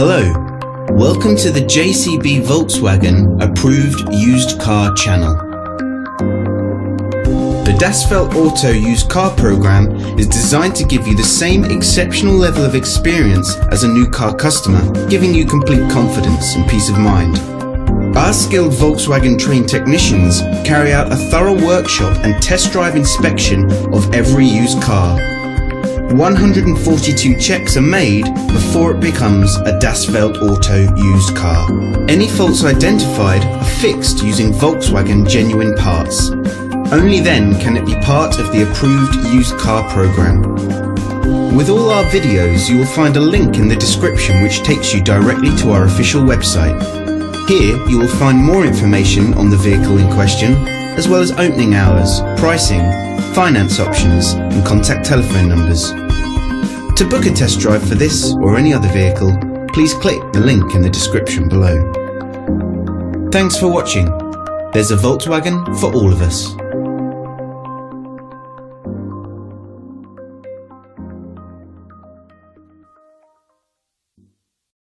Hello, welcome to the JCB Volkswagen approved used car channel. The Das Feld Auto used car program is designed to give you the same exceptional level of experience as a new car customer, giving you complete confidence and peace of mind. Our skilled Volkswagen trained technicians carry out a thorough workshop and test drive inspection of every used car. 142 checks are made before it becomes a Das Feld Auto used car. Any faults identified are fixed using Volkswagen genuine parts. Only then can it be part of the approved used car program. With all our videos, you will find a link in the description which takes you directly to our official website. Here you will find more information on the vehicle in question, as well as opening hours, pricing, finance options and contact telephone numbers. To book a test drive for this or any other vehicle, please click the link in the description below. Thanks for watching. There's a Volkswagen for all of us.